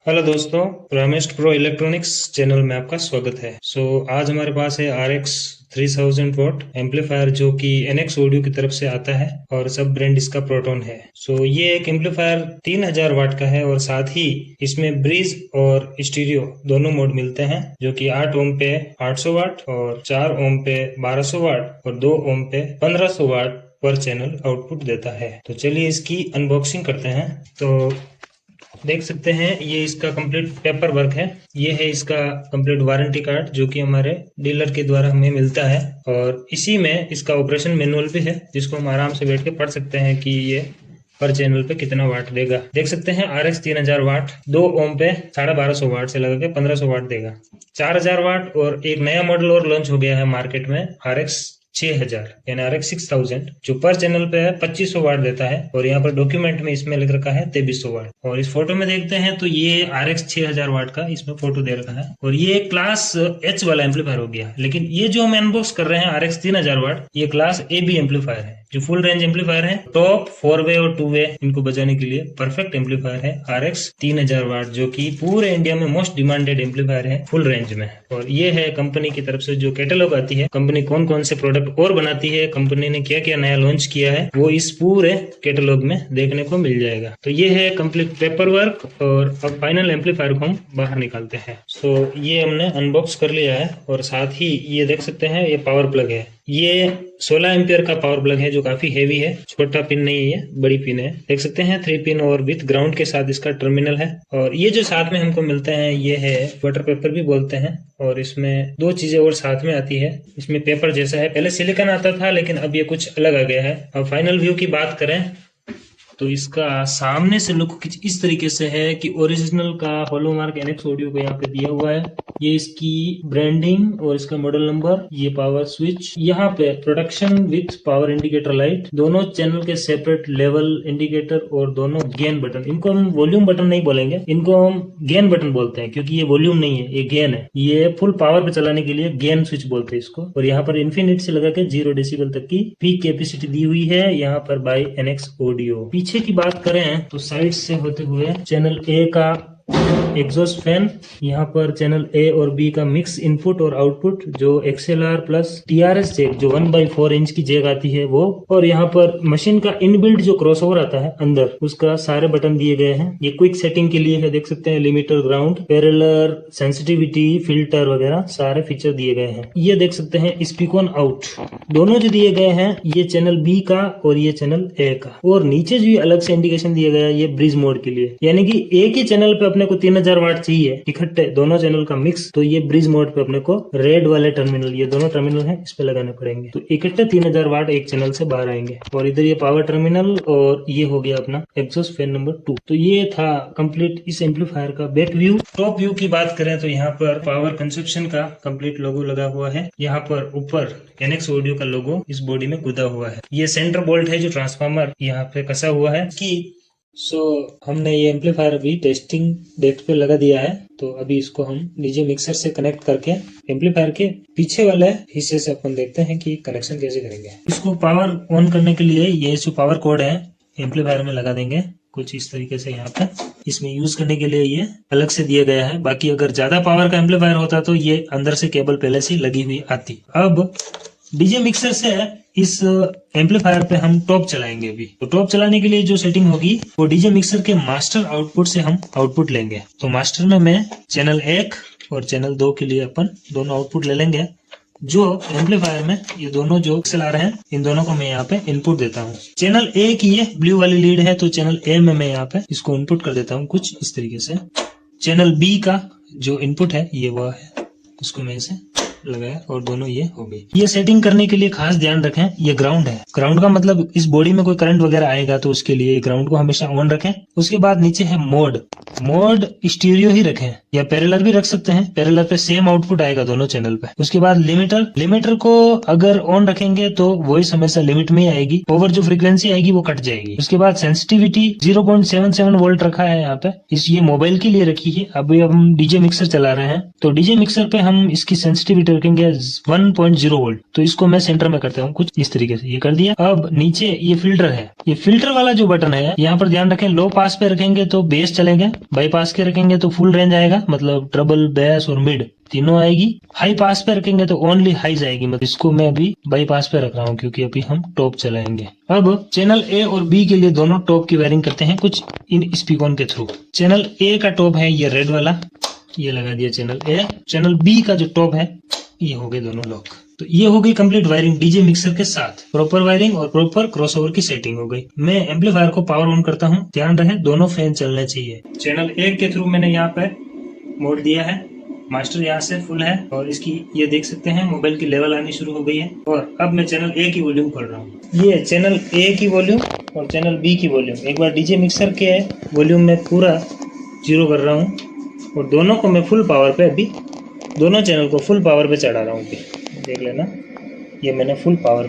Hello दोस्तों, Ramesh pro electronics channel में आपका स्वागत है। आज हमारे पास है RX 3000 वॉट एम्पलीफायर जो कि NX ऑडियो की तरफ से आता है और सब ब्रांड इसका प्रोटोन है। ये एक एम्पलीफायर 3000 वाट का है और साथ ही इसमें ब्रिज और स्टीरियो दोनों मोड मिलते हैं, जो कि 8 ओम पे 800 वाट और 4 ओम पे 1200 वाट और 2 ओम पे 1500 वाट पर चैनल आउटपुट देता है। तो चलिए इसकी अनबॉक्सिंग करते हैं। तो देख सकते हैं ये इसका कंप्लीट पेपर वर्क है। ये है इसका कंप्लीट वारंटी कार्ड जो कि हमारे डीलर के द्वारा हमें मिलता है और इसी में इसका ऑपरेशन मैनुअल भी है, जिसको हम आराम से बैठ के पढ़ सकते हैं कि ये पर चैनल पे कितना वाट देगा। देख सकते हैं RX 3000 वाट 2 ओम पे 1250 वाट से लगा के 1500 वाट देगा। 4000 वाट और एक नया मॉडल और लॉन्च हो गया है मार्केट में RX 6000 यानी RX 6000 जो पर चैनल पे है 2500 वाट देता है और यहाँ पर डॉक्यूमेंट में इसमें लिख रखा है 2300 वाट। और इस फोटो में देखते हैं तो ये RX 6000 वाट का इसमें फोटो दे रखा है और ये क्लास H वाला एम्पलीफायर हो गया। लेकिन ये जो हम अनबॉक्स कर रहे हैं RX 3000 वाट, ये क्लास AB एम्पलीफायर है जो फुल रेंज एम्पलीफायर है। टॉप 4 वे और 2 वे इनको बजाने के लिए परफेक्ट एम्पलीफायर है RX 3000 वाट, जो कि पूरे इंडिया में मोस्ट डिमांडेड एम्पलीफायर है फुल रेंज में। और ये है कंपनी की तरफ से जो कैटलॉग आती है, कंपनी कौन कौन से प्रोडक्ट और बनाती है, कंपनी ने क्या क्या नया लॉन्च किया है, वो इस पूरे कैटलॉग में देखने को मिल जाएगा। तो ये है कंप्लीट पेपर वर्क और अब फाइनल एम्पलीफायर को हम बाहर निकालते हैं। ये हमने अनबॉक्स कर लिया है और साथ ही ये देख सकते हैं ये पावर प्लग है। ये 16 एम्पियर का पावर प्लग है जो काफी हेवी है, छोटा पिन नहीं है, बड़ी पिन है। देख सकते हैं 3 पिन और विथ ग्राउंड के साथ इसका टर्मिनल है। और ये जो साथ में हमको मिलते हैं ये है वाटर पेपर भी बोलते हैं और इसमें 2 चीजें और साथ में आती है। इसमें पेपर जैसा है, पहले सिलिकॉन आता था लेकिन अब ये कुछ अलग आ गया है। अब फाइनल व्यू की बात करें तो इसका सामने से लुक कुछ इस तरीके से है कि ओरिजिनल का हॉलोमार्क NX ऑडियो को यहाँ पे दिया हुआ है। ये इसकी ब्रांडिंग और इसका मॉडल नंबर, ये पावर स्विच, यहाँ पे production with power indicator light, दोनों चैनल के सेपरेट लेवल इंडिकेटर और दोनों गेन बटन। इनको हम वॉल्यूम बटन नहीं बोलेंगे, इनको हम गेन बटन बोलते हैं क्योंकि ये वॉल्यूम नहीं है, ये गेन है। ये फुल पावर पे चलाने के लिए गेन स्विच बोलते हैं इसको। और यहाँ पर इन्फिनिट से लगा के 0 डेसिबल तक की पीक कैपेसिटी दी हुई है यहाँ पर बाय NX ऑडियो। पीछे की बात करें तो साइड से होते हुए चैनल A का एग्जॉस्ट फैन, यहाँ पर चैनल A और B का मिक्स इनपुट और आउटपुट, जो XLR प्लस TRS जैक जो 1/4 इंच की जैक आती है वो, और यहाँ पर मशीन का इनबिल्ट जो क्रॉसओवर आता है अंदर, उसका सारे बटन दिए गए हैं। ये क्विक सेटिंग के लिए है, देख सकते हैं limiter, ground, parallel, sensitivity, filter वगैरह सारे फीचर दिए गए हैं। ये देख सकते हैं स्पीकन आउट, दोनों जो दिए गए हैं ये चैनल B का और ये चैनल A का। और नीचे जो अलग से इंडिकेशन दिया गया है ये ब्रिज मोड के लिए, यानी कि एक ही चैनल पे अपने को 3000 वाट चाहिए इकट्ठे दोनों चैनल का मिक्स, तो ये ब्रिज मोड पे अपने को रेड वाले टर्मिनल, ये दोनों टर्मिनल हैं, इस पे लगाने पड़ेंगे। तो इकट्ठे 3000 वाट एक चैनल से बाहर आएंगे। और इधर ये पावर टर्मिनल और ये हो गया अपना एग्जॉस्ट फैन नंबर 2। तो ये था कंप्लीट इस एम्पलीफायर का बैक व्यू। टॉप व्यू की बात करें तो यहाँ पर पावर कंजप्शन का कंप्लीट लोगो लगा हुआ है। यहाँ पर ऊपर NX ऑडियो का लोगो इस बॉडी में गुदा हुआ है। ये सेंटर बोल्ट है जो ट्रांसफार्मर यहाँ पे कसा हुआ है कि हमने ये एम्पलीफायर अभी टेस्टिंग डेस्क पे लगा दिया है। तो अभी इसको हम DJ मिक्सर से कनेक्ट करके एम्पलीफायर के पीछे वाले हिस्से से अपन देखते हैं कि कनेक्शन कैसे करेंगे। इसको पावर ऑन करने के लिए ये जो पावर कोड है एम्पलीफायर में लगा देंगे कुछ इस तरीके से। यहाँ पे इसमें यूज करने के लिए ये अलग से दिया गया है। बाकी अगर ज्यादा पावर का एम्पलीफायर होता तो ये अंदर से केबल पहले से लगी हुई आती। अब DJ मिक्सर से इस एम्पलीफायर पे हम टॉप चलाएंगे अभी। तो टॉप चलाने के लिए जो सेटिंग होगी वो DJ मिक्सर के मास्टर आउटपुट से हम आउटपुट लेंगे। तो मास्टर में मैं चैनल 1 और चैनल 2 के लिए अपन दोनों आउटपुट ले लेंगे। जो एम्पलीफायर में ये दोनों जो चला रहे हैं इन दोनों को मैं यहाँ पे इनपुट देता हूँ। चैनल A की ये ब्लू वाली लीड है तो चैनल A में मैं यहाँ पे इसको इनपुट कर देता हूँ कुछ इस तरीके से। चैनल B का जो इनपुट है ये वो है, उसको मैं इसे लगाया और दोनों ये हो गई। ये सेटिंग करने के लिए खास ध्यान रखें ये ग्राउंड है। ग्राउंड का मतलब इस बॉडी में कोई करंट वगैरह आएगा तो उसके लिए ग्राउंड को हमेशा ऑन रखें। उसके बाद नीचे है मोड, मोड स्टीरियो ही रखें या पैरेलल भी रख सकते हैं। पैरेलल पे सेम आउटपुट आएगा दोनों चैनल पे। उसके बाद लिमिटर, लिमिटर को अगर ऑन रखेंगे तो वॉइस हमेशा लिमिट में आएगी, ओवर जो फ्रीक्वेंसी आएगी वो कट जाएगी। उसके बाद सेंसिटिविटी 0.77 वोल्ट रखा है यहाँ पे, ये मोबाइल के लिए रखी है। अभी हम DJ मिक्सर चला रहे हैं तो DJ मिक्सर पे हम इसकी सेंसिटिविटी रखेंगे 1.0 वोल्ट। तो इसको मैं सेंटर में करता हूँ कुछ इस तरीके से, ये कर दिया। अब नीचे ये फिल्टर है, ये फिल्टर वाला जो बटन है यहाँ पर ध्यान रखें, लो पास पे रखेंगे तो बेस चलेगा, बाई पास के रखेंगे तो फुल रेंज आएगा, मतलब ट्रबल, बेस और मिड तीनों आएगी। हाई पास पे रखेंगे तो ओनली हाई जाएगी, मतलब इसको मैं अभी बाई पास पे रख रहा हूँ क्योंकि अभी हम टॉप चलाएंगे। अब चैनल ए और बी के लिए दोनों टॉप की वायरिंग करते हैं कुछ इन स्पीकरों के थ्रू। चैनल ए का टॉप है ये रेड वाला, ये लगा दिया चैनल ए। चैनल बी का जो टॉप है ये हो गए दोनों लॉक। तो ये हो गई कंप्लीट वायरिंग डीजे मिक्सर के साथ, प्रॉपर वायरिंग और प्रॉपर क्रॉसओवर की सेटिंग हो गई। मैं एम्पलीफायर को पावर ऑन करता हूँ, ध्यान रहे दोनों फैन चलने चाहिए। चैनल ए के थ्रू मैंने यहाँ पे मोड दिया है, मास्टर यहाँ से फुल है और इसकी ये देख सकते हैं मोबाइल की लेवल आनी शुरू हो गई है। और अब मैं चैनल ए की वॉल्यूम खोल रहा हूँ, ये चैनल ए की वॉल्यूम और चैनल बी की वॉल्यूम। एक बार डीजे मिक्सर के वॉल्यूम में पूरा 0 कर रहा हूँ और दोनों को मैं फुल पावर पे अभी दोनों चैनल को फुल पावर पे चढ़ा रहा हूँ। अभी देख लेना, ये मैंने फुल पावर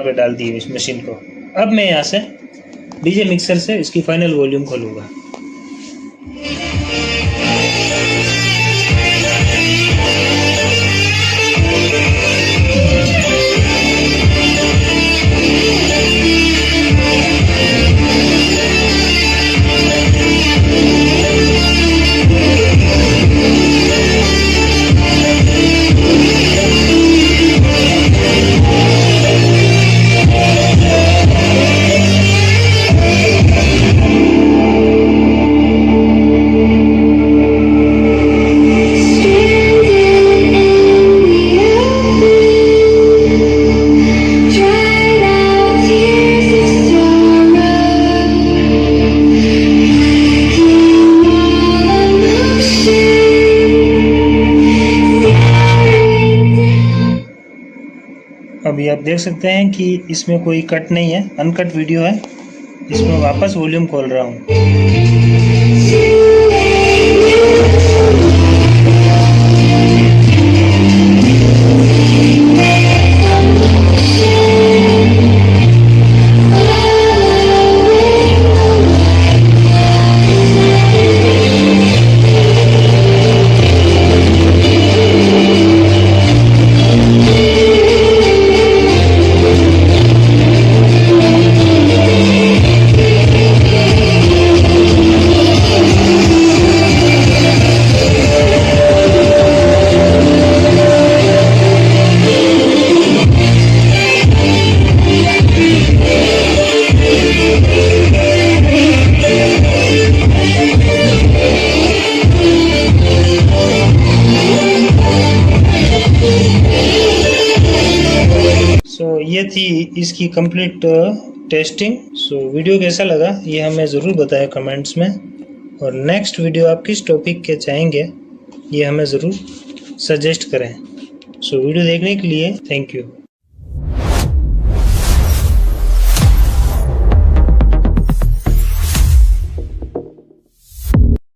पे डाल दी है इस मशीन को। अब मैं यहाँ से डीजे मिक्सर से इसकी फाइनल वॉल्यूम खोलूँगा। अभी आप देख सकते हैं कि इसमें कोई कट नहीं है, अनकट वीडियो है। इसमें वापस वॉल्यूम खोल रहा हूँ। ये थी इसकी कंप्लीट टेस्टिंग। वीडियो कैसा लगा ये हमें ज़रूर बताएं कमेंट्स में, और नेक्स्ट वीडियो आप किस टॉपिक के चाहेंगे ये हमें ज़रूर सजेस्ट करें। वीडियो देखने के लिए थैंक यू।